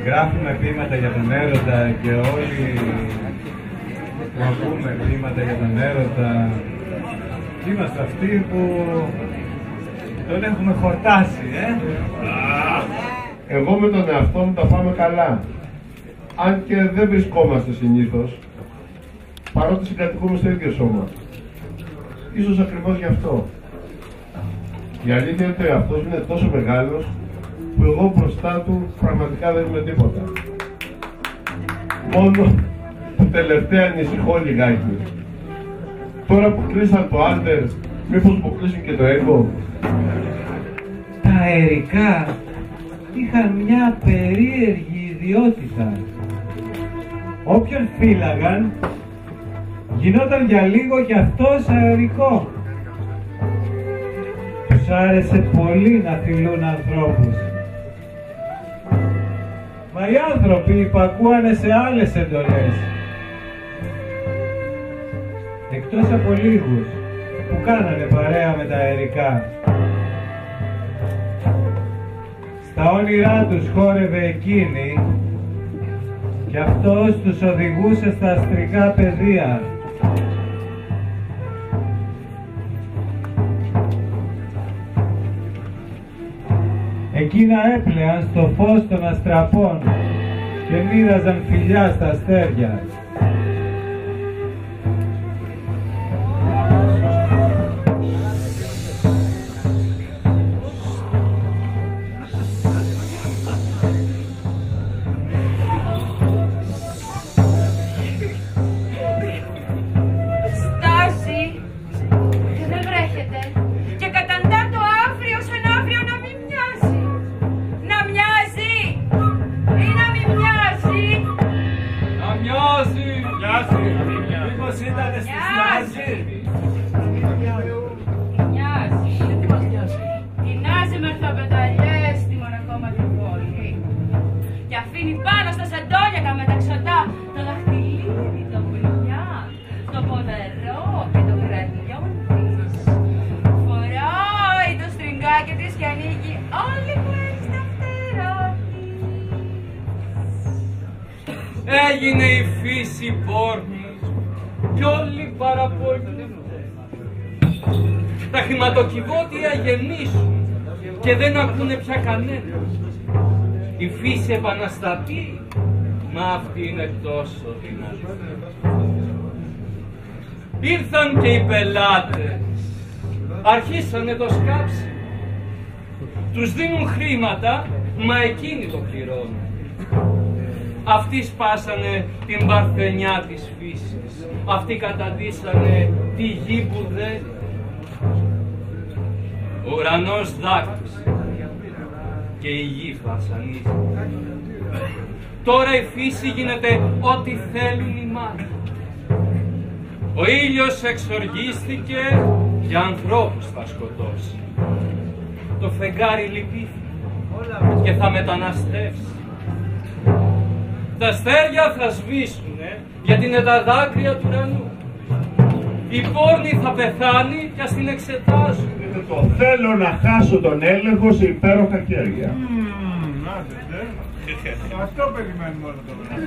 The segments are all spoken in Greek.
Γράφουμε ποίηματα για τον έρωτα και όλοι που ακούμε ποίηματα για τον έρωτα είμαστε αυτοί που τον έχουμε χορτάσει, Εγώ με τον εαυτό μου τα πάμε καλά. Αν και δεν βρισκόμαστε συνήθως, παρότι συγκατοικούμε στο ίδιο σώμα. Ίσως ακριβώς γι' αυτό. Η αλήθεια είναι ότι ο εαυτός είναι τόσο μεγάλος που εγώ μπροστά του πραγματικά δεν είμαι τίποτα. Μόνο που τελευταία ανησυχώ λιγάκι. Τώρα που κλείσαν το Άντερ, μήπως που κλείσουν και το Έγκο. Τα αερικά είχαν μια περίεργη ιδιότητα. Όποιον φύλαγαν, γινόταν για λίγο κι αυτός αερικό. Τους άρεσε πολύ να φιλούν ανθρώπους. Μα οι άνθρωποι υπακούανε σε άλλες εντολές. Εκτός από λίγους που κάνανε παρέα με τα αερικά. Στα όνειρά τους χόρευε εκείνη και αυτός τους οδηγούσε στα αστρικά πεδία. Εκείνα έπλεαν στο φως των αστραπών και μοίραζαν φιλιά στα αστέρια. Έγινε η φύση πόρνη κι όλοι παραπονιούνται. Τα χρηματοκιβώτια γεννήσουν και δεν ακούνε πια κανένα. Η φύση επαναστατεί, μα αυτή είναι τόσο δυνατή. Ήρθαν και οι πελάτες, αρχίσανε το σκάψι. Τους δίνουν χρήματα, μα εκείνοι το πληρώνουν. Αυτοί σπάσανε την παρθενιά της φύσης. Αυτοί καταντήσανε τη γη που δεν. Ο ουρανός δάκρυσε και η γη βασανίζει. Τώρα η φύση γίνεται ό,τι θέλουν οι μάτια. Ο ήλιος εξοργίστηκε και ανθρώπους θα σκοτώσει. Το φεγγάρι λυπήθηκε και θα μεταναστεύσει. Τα αστέρια θα σβήσουνε γιατί είναι τα δάκρυα του ουρανού. Η πόρνη θα πεθάνει και ας την εξετάζουν. Το θέλω να χάσω τον έλεγχο σε υπέροχα χέρια. Αυτό περιμένουμε όλο το βράδυ.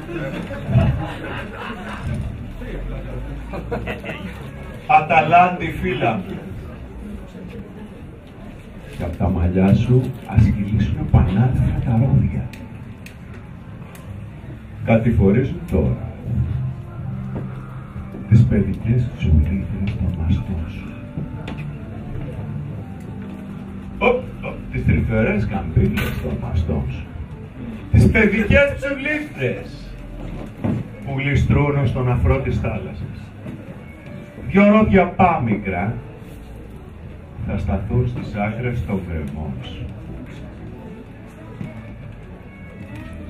Αταλάντη φίλα μου. Και από τα μαλλιά σου ας κυλήσουν πανάθυρα τα ρόδια. Κατηφορίζουν τώρα τις παιδικές τσουλίδες των μαστών σου. Τις τρυφερές καμπύλες των μαστών σου. Τις παιδικές τσουλίδες που γλιστρούν στον αφρό της θάλασσας. Δυο ρόδια πάμικρα θα σταθούν στις άκρες των γκρεμών σου.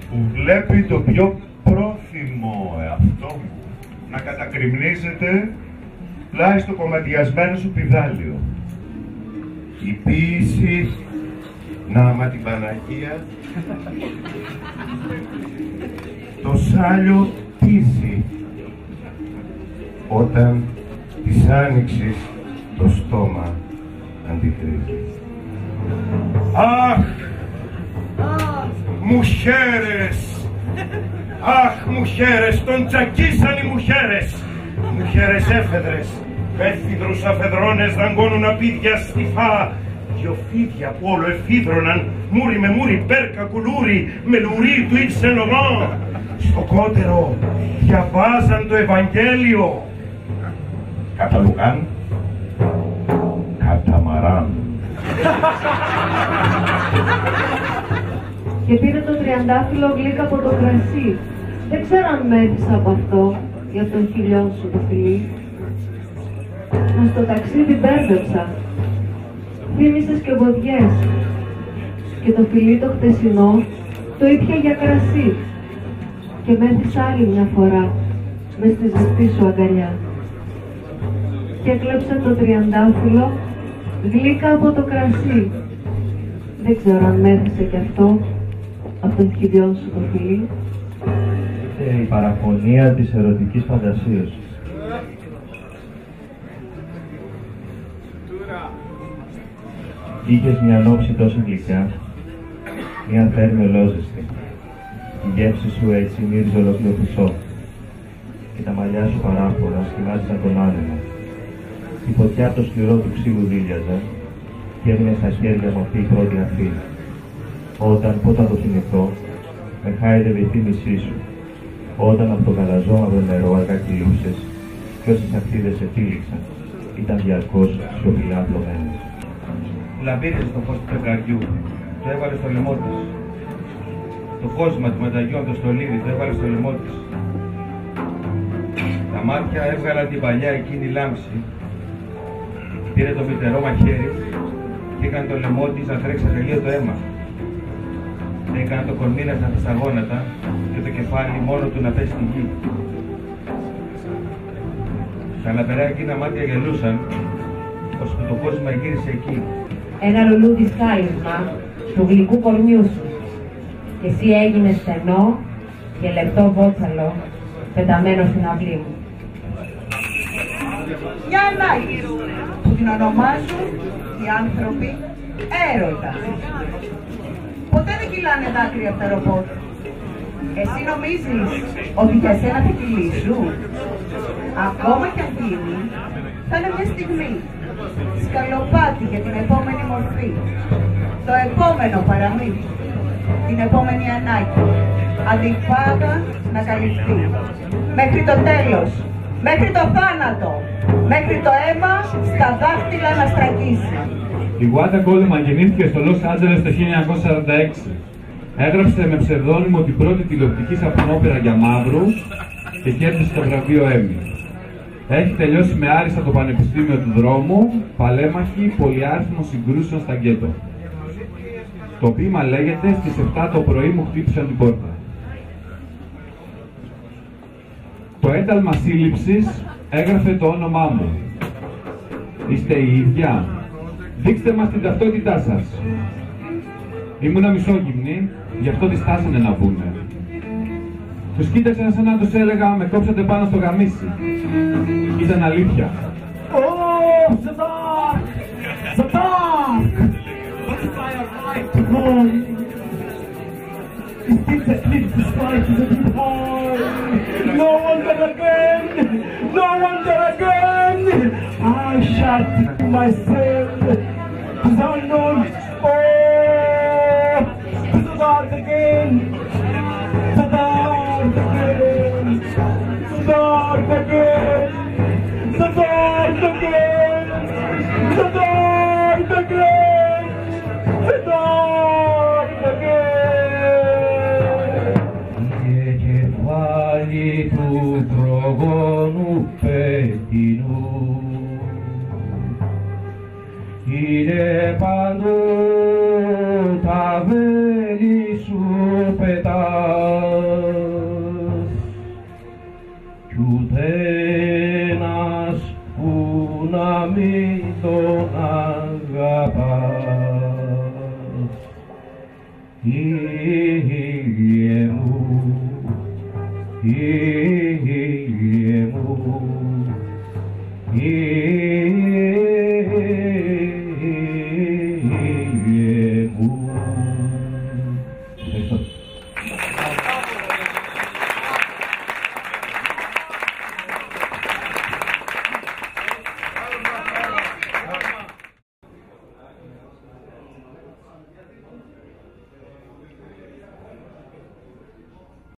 Που βλέπει το πιο πρόθυμο εαυτό μου να κατακριμνίζεται πλάι στο κομματιασμένο σου πηδάλιο. Η ποίηση να άμα την Παναγία το σάλιο πίσει όταν της άνοιξης το στόμα αντικρίζει. Αχ! Mujeres Αχ, μουχέρες, τον τσακίσαν οι μουχέρες. Μουχέρες έφεδρες, πέφυδρους αφεδρώνες δαγκώνουν απίδια στιφά. Δυο φίδια που όλο εφίδρωναν, μούρι με μούρι, πέρκα κουλούρι, με λουρί του Yves Saint Laurent. Στο κότερο διαβάζαν το Ευαγγέλιο. Κατά Λουκάν, καταμαράν. Και πήρε το τριαντάφυλλο γλύκα από το κρασί. Δεν ξέρω αν μέτρησα από αυτό, για τον χιλιόν σου το φιλί. Μα στο ταξίδι μπέρδεψα. Θύμισες και μποδιές. Και το φιλί το χτεσινό το ήπια για κρασί. Και μέθησα άλλη μια φορά μες στη ζεστή σου αγκαλιά. Και έκλεψε το τριαντάφυλλο γλύκα από το κρασί. Δεν ξέρω αν μέθησε κι αυτό από τον χιλιόν σου το φιλί. Η παραφωνία της ερωτικής φαντασίας. Είχες μια νόψη τόσο γλυκά, μια θέρμη ολόζεστη. Η γεύση σου έτσι μύριζε ολόκληρο χρυσό και τα μαλλιά σου παράφορα σχημάτισαν τον άνεμο. Η φωτιά από το σκληρό του ξύλου δίλιαζε και έμεινε στα χέρια μου αυτή η πρώτη αφή. Όταν το θυμηθώ, με χάιδευε η θύμησή σου. Όταν από το γαλαζόμαυρο νερό αργά κυλούσες κι όσες ακτίδες σε τύλιξαν, ήταν διαρκώς σιωπηλά απλωμένες. Λαμπύριζε το φως του φεγγαριού, το έβαλε στο λαιμό της. Το κόσμα του μεταγιών το στολίδι το έβαλε στο λαιμό της. Τα μάτια έβγαλαν την παλιά εκείνη λάμψη. Πήρε το μητερό μαχαίρι και έκανε το λαιμό της να τρέξει ατελείωτο αίμα. Έκανε το κορμί να σταθεί στα γόνατα και το κεφάλι μόνο του να πέσει στη γη. Τα λαπερά εκείνα μάτια γελούσαν, ώσπου το κόσμο γύρισε εκεί. Ένα λουλούδι χάρισμα του γλυκού κορμιού σου. Και εσύ έγινες στενό και λεπτό βότσαλο, πεταμένο στην αυλή μου. Μια ανάγκη που την ονομάζουν οι άνθρωποι έρωτα. Ποτέ δεν κυλάνε δάκρυα από τα ρομπότ. Εσύ νομίζεις ότι για σένα θα κυλήσουν? Ακόμα κι αν γίνει, θα είναι μια στιγμή. Σκαλοπάτι για την επόμενη μορφή. Το επόμενο παραμύθι. Την επόμενη ανάγκη. Αντιφάγα να καλυφθεί. Μέχρι το τέλος. Μέχρι το θάνατο. Μέχρι το αίμα στα δάχτυλα να στραγγίσει. Η Wanda Coleman γεννήθηκε στο Λος Άντζελες το 1946. Έγραψε με ψευδόνυμο την πρώτη τηλεοπτική σαφρονόπερα για μαύρους και κέρδισε το βραβείο Emmy. Έχει τελειώσει με άριστα το Πανεπιστήμιο του Δρόμου, παλέμαχη πολυάριθμων συγκρούσεων στα γκέτο. Το ποίημα λέγεται «Στις 7 το πρωί μου χτύπησαν την πόρτα». Το ένταλμα σύλληψης έγραφε το όνομά μου. Είστε η ίδια? Δείξτε μας την ταυτότητά σας. Ήμουνα μισόγυμνη, γι' αυτό τη στάσανε να πούνε. Τους κοίταξα σαν να τους έλεγα «Με κόψατε πάνω στο γαμίσι». Ήταν αλήθεια. Oh, the dark! The dark! What's by a light to glory? You think that lives despite the high? No wonder again! No wonder again! I shall think to myself, to the unknown. Oh, to the dark again! The dark again! The dark again! The dark again! The dark again! The dark again! Και κεφάλι του προγόνου πέτεινου είναι παντού τα βέλη σου πετάς κι ούτε ένας που να μην τον αγαπάς. Ήλιε μου,